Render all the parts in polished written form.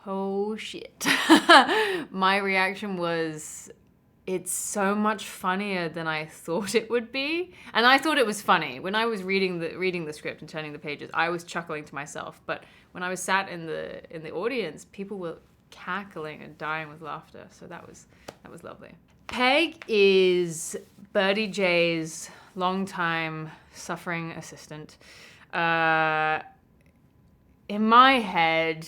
Oh shit. My reaction was, it's so much funnier than I thought it would be. And I thought it was funny. When I was reading the script and turning the pages, I was chuckling to myself. But when I was sat in the audience, people were cackling and dying with laughter. So that was lovely. Peg is Birdie Jay's longtime suffering assistant. In my head,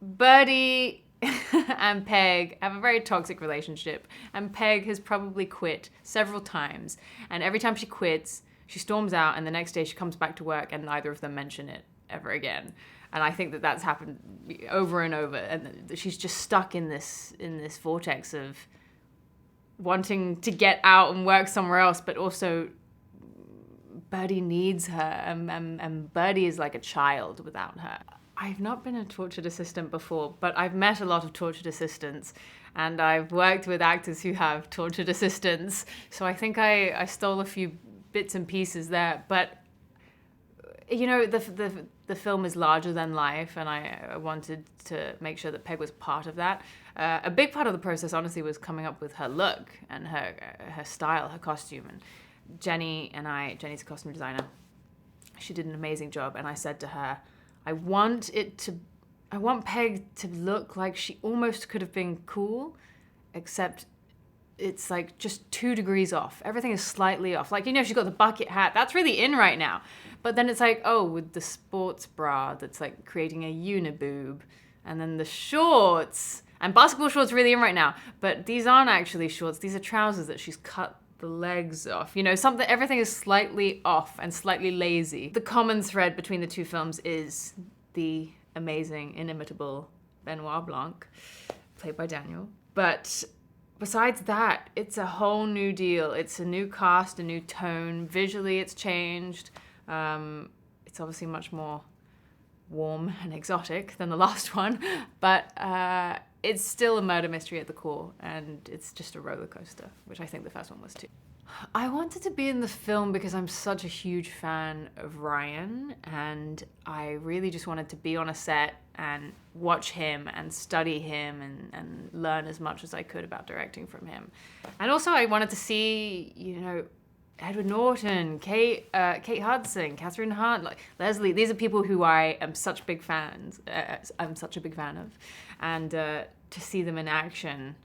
Birdie and Peg have a very toxic relationship, and Peg has probably quit several times, and every time she quits, she storms out, and the next day she comes back to work, and neither of them mention it ever again. And I think that that's happened over and over, and she's just stuck in this vortex of wanting to get out and work somewhere else, but also Birdie needs her, and Birdie is like a child without her. I've not been a tortured assistant before, but I've met a lot of tortured assistants, and I've worked with actors who have tortured assistants, so I think I stole a few bits and pieces there. But you know, the film is larger than life, and I wanted to make sure that Peg was part of that. A big part of the process, honestly, was coming up with her look and her style, her costume. And Jenny's a costume designer. She did an amazing job, and I said to her, I want Peg to look like she almost could have been cool, except it's like just 2 degrees off. Everything is slightly off. Like, you know, she's got the bucket hat. That's really in right now. But then it's like, oh, with the sports bra that's like creating a uniboob. And then the shorts. And basketball shorts are really in right now. But these aren't actually shorts. These are trousers that she's cut the legs off. You know, everything is slightly off and slightly lazy. The common thread between the two films is the amazing, inimitable Benoit Blanc, played by Daniel. But besides that, it's a whole new deal. It's a new cast, a new tone. Visually, it's changed. It's obviously much more warm and exotic than the last one, but it's still a murder mystery at the core, and it's just a roller coaster, which I think the first one was too. I wanted to be in the film because I'm such a huge fan of Rian, and I really just wanted to be on a set and watch him and study him and learn as much as I could about directing from him. And also I wanted to see, you know, Edward Norton, Kate Hudson, Catherine Hahn, like Leslie. These are people who I am such big fans. I'm such a big fan of, and to see them in action,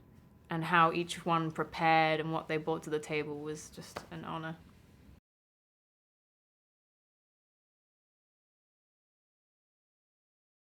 and how each one prepared and what they brought to the table was just an honor.